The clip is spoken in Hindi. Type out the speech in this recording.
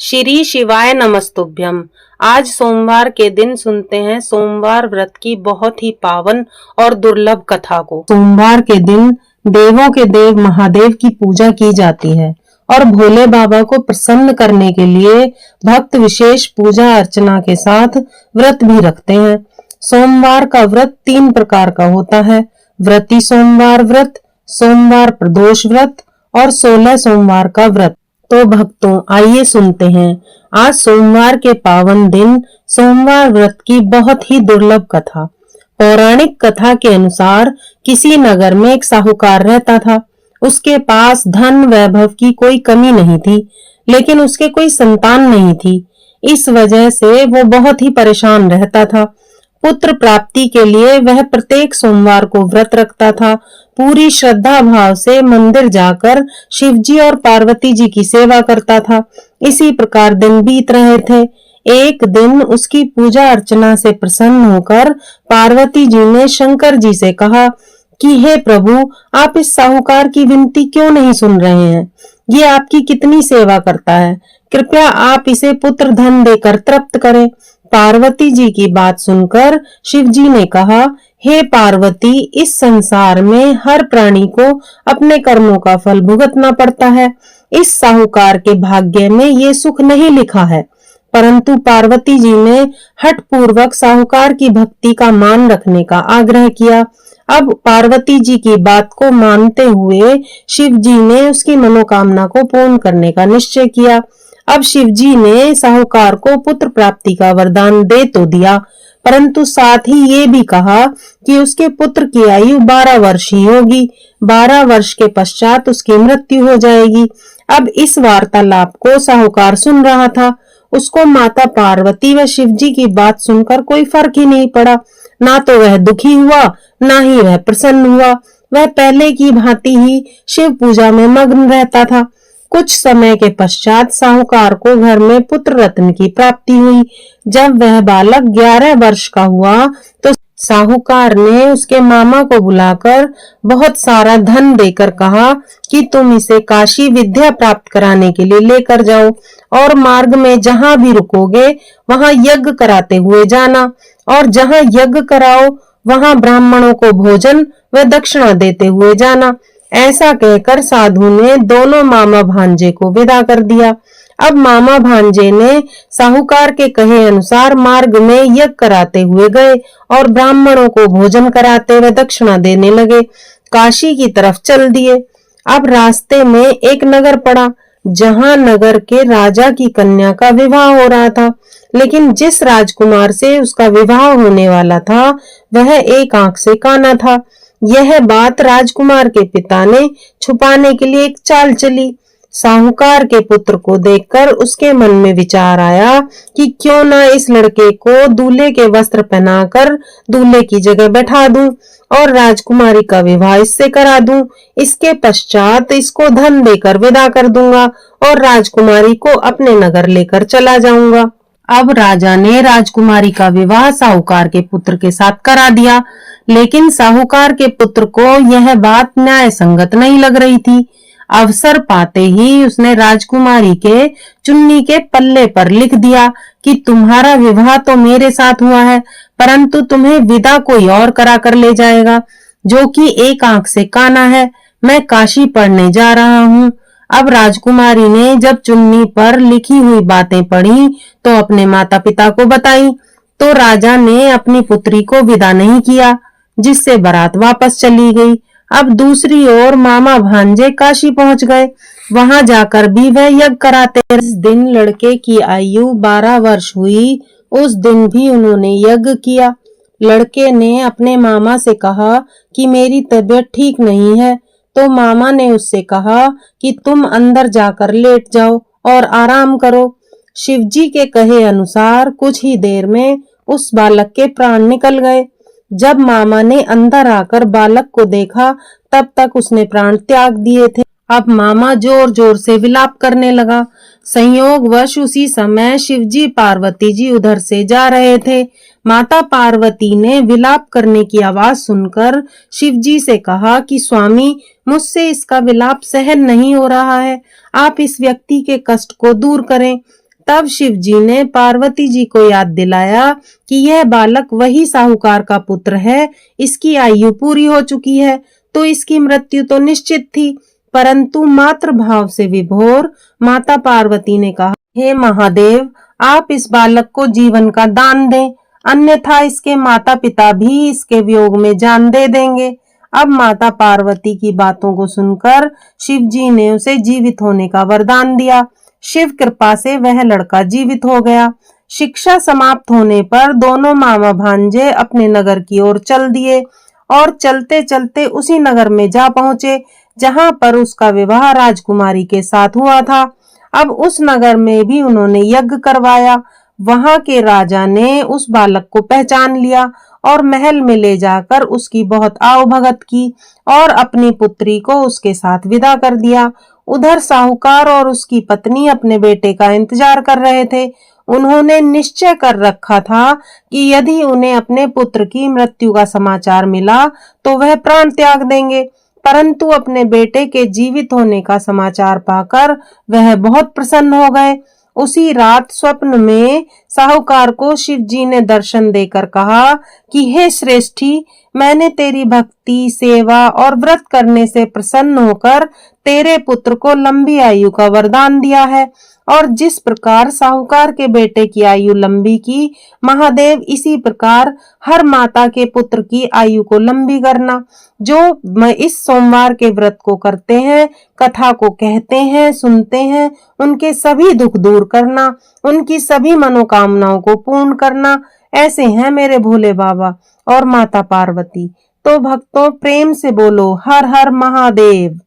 श्री शिवाय नमस्तुभ्यम। आज सोमवार के दिन सुनते हैं सोमवार व्रत की बहुत ही पावन और दुर्लभ कथा को। सोमवार के दिन देवों के देव महादेव की पूजा की जाती है और भोले बाबा को प्रसन्न करने के लिए भक्त विशेष पूजा अर्चना के साथ व्रत भी रखते हैं। सोमवार का व्रत 3 प्रकार का होता है: व्रती सोमवार व्रत, सोमवार प्रदोष व्रत और 16 सोमवार का व्रत। तो भक्तों, आइए सुनते हैं आज सोमवार के पावन दिन सोमवार व्रत की बहुत ही दुर्लभ कथा। पौराणिक कथा के अनुसार किसी नगर में एक साहूकार रहता था। उसके पास धन वैभव की कोई कमी नहीं थी, लेकिन उसके कोई संतान नहीं थी। इस वजह से वो बहुत ही परेशान रहता था। पुत्र प्राप्ति के लिए वह प्रत्येक सोमवार को व्रत रखता था। पूरी श्रद्धा भाव से मंदिर जाकर शिवजी और पार्वती जी की सेवा करता था। इसी प्रकार दिन बीत रहे थे। एक दिन उसकी पूजा अर्चना से प्रसन्न होकर पार्वती जी ने शंकर जी से कहा कि हे प्रभु, आप इस साहूकार की विनती क्यों नहीं सुन रहे हैं? ये आपकी कितनी सेवा करता है, कृपया आप इसे पुत्र धन देकर तृप्त करें। पार्वती जी की बात सुनकर शिव जी ने कहा, हे पार्वती, इस संसार में हर प्राणी को अपने कर्मों का फल भुगतना पड़ता है। इस साहूकार के भाग्य में ये सुख नहीं लिखा है। परंतु पार्वती जी ने हठ पूर्वक साहूकार की भक्ति का मान रखने का आग्रह किया। अब पार्वती जी की बात को मानते हुए शिव जी ने उसकी मनोकामना को पूर्ण करने का निश्चय किया। अब शिवजी ने साहूकार को पुत्र प्राप्ति का वरदान दे तो दिया, परंतु साथ ही ये भी कहा कि उसके पुत्र की आयु 12 वर्ष ही होगी। 12 वर्ष के पश्चात उसकी मृत्यु हो जाएगी। अब इस वार्तालाप को साहूकार सुन रहा था। उसको माता पार्वती व शिवजी की बात सुनकर कोई फर्क ही नहीं पड़ा। ना तो वह दुखी हुआ, ना ही वह प्रसन्न हुआ। वह पहले की भांति ही शिव पूजा में मग्न रहता था। कुछ समय के पश्चात साहूकार को घर में पुत्र रत्न की प्राप्ति हुई। जब वह बालक 11 वर्ष का हुआ तो साहूकार ने उसके मामा को बुलाकर बहुत सारा धन देकर कहा कि तुम इसे काशी विद्या प्राप्त कराने के लिए लेकर जाओ और मार्ग में जहां भी रुकोगे वहां यज्ञ कराते हुए जाना, और जहां यज्ञ कराओ वहां ब्राह्मणों को भोजन व दक्षिणा देते हुए जाना। ऐसा कहकर साधु ने दोनों मामा भांजे को विदा कर दिया। अब मामा भांजे ने साहूकार के कहे अनुसार मार्ग में यज्ञ कराते हुए गए और ब्राह्मणों को भोजन कराते व दक्षिणा देने लगे। काशी की तरफ चल दिए। अब रास्ते में एक नगर पड़ा, जहां नगर के राजा की कन्या का विवाह हो रहा था। लेकिन जिस राजकुमार से उसका विवाह होने वाला था वह एक आंख से काना था। यह बात राजकुमार के पिता ने छुपाने के लिए एक चाल चली। साहूकार के पुत्र को देखकर उसके मन में विचार आया कि क्यों ना इस लड़के को दूल्हे के वस्त्र पहनाकर दूल्हे की जगह बैठा दूं और राजकुमारी का विवाह इससे करा दूं। इसके पश्चात इसको धन देकर विदा कर दूंगा और राजकुमारी को अपने नगर लेकर चला जाऊंगा। अब राजा ने राजकुमारी का विवाह साहूकार के पुत्र के साथ करा दिया, लेकिन साहूकार के पुत्र को यह बात न्याय संगत नहीं लग रही थी। अवसर पाते ही उसने राजकुमारी के चुन्नी के पल्ले पर लिख दिया कि तुम्हारा विवाह तो मेरे साथ हुआ है, परंतु तुम्हें विदा कोई और करा कर ले जाएगा, जो कि एक आंख से काना है। मैं काशी पढ़ने जा रहा हूँ। अब राजकुमारी ने जब चुन्नी पर लिखी हुई बातें पढ़ी तो अपने माता पिता को बताई, तो राजा ने अपनी पुत्री को विदा नहीं किया, जिससे बारात वापस चली गई। अब दूसरी ओर मामा भांजे काशी पहुंच गए। वहां जाकर भी वह यज्ञ कराते। इस दिन लड़के की आयु 12 वर्ष हुई। उस दिन भी उन्होंने यज्ञ किया। लड़के ने अपने मामा से कहा कि मेरी तबीयत ठीक नहीं है, तो मामा ने उससे कहा कि तुम अंदर जाकर लेट जाओ और आराम करो। शिवजी के कहे अनुसार कुछ ही देर में उस बालक के प्राण निकल गए। जब मामा ने अंदर आकर बालक को देखा तब तक उसने प्राण त्याग दिए थे। अब मामा जोर जोर से विलाप करने लगा। संयोगवश उसी समय शिवजी पार्वती जी उधर से जा रहे थे। माता पार्वती ने विलाप करने की आवाज सुनकर शिवजी से कहा कि स्वामी, मुझसे इसका विलाप सहन नहीं हो रहा है, आप इस व्यक्ति के कष्ट को दूर करें। तब शिव जी ने पार्वती जी को याद दिलाया कि यह बालक वही साहूकार का पुत्र है, इसकी आयु पूरी हो चुकी है, तो इसकी मृत्यु तो निश्चित थी। परंतु मातृ भाव से विभोर माता पार्वती ने कहा, हे महादेव, आप इस बालक को जीवन का दान दें, अन्यथा इसके माता पिता भी इसके वियोग में जान दे देंगे। अब माता पार्वती की बातों को सुनकर शिव जी ने उसे जीवित होने का वरदान दिया। शिव कृपा से वह लड़का जीवित हो गया। शिक्षा समाप्त होने पर दोनों मामा भांजे अपने नगर की ओर चल दिए और चलते चलते उसी नगर में जा पहुंचे जहां पर उसका विवाह राजकुमारी के साथ हुआ था। अब उस नगर में भी उन्होंने यज्ञ करवाया। वहां के राजा ने उस बालक को पहचान लिया और महल में ले जाकर उसकी बहुत आवभगत की और अपनी पुत्री को उसके साथ विदा कर दिया। उधर साहूकार और उसकी पत्नी अपने बेटे का इंतजार कर रहे थे। उन्होंने निश्चय कर रखा था कि यदि उन्हें अपने पुत्र की मृत्यु का समाचार मिला तो वह प्राण त्याग देंगे, परंतु अपने बेटे के जीवित होने का समाचार पाकर वह बहुत प्रसन्न हो गए। उसी रात स्वप्न में साहूकार को शिव जी ने दर्शन देकर कहा कि हे श्रेष्ठी, मैंने तेरी भक्ति, सेवा और व्रत करने से प्रसन्न होकर तेरे पुत्र को लंबी आयु का वरदान दिया है, और जिस प्रकार साहूकार के बेटे की आयु लंबी की, महादेव इसी प्रकार हर माता के पुत्र की आयु को लंबी करना। जो इस सोमवार के व्रत को करते हैं, कथा को कहते हैं, सुनते हैं, उनके सभी दुख दूर करना, उनकी सभी मनोकामनाओं को पूर्ण करना। ऐसे हैं मेरे भोले बाबा और माता पार्वती। तो भक्तों, प्रेम से बोलो हर हर महादेव।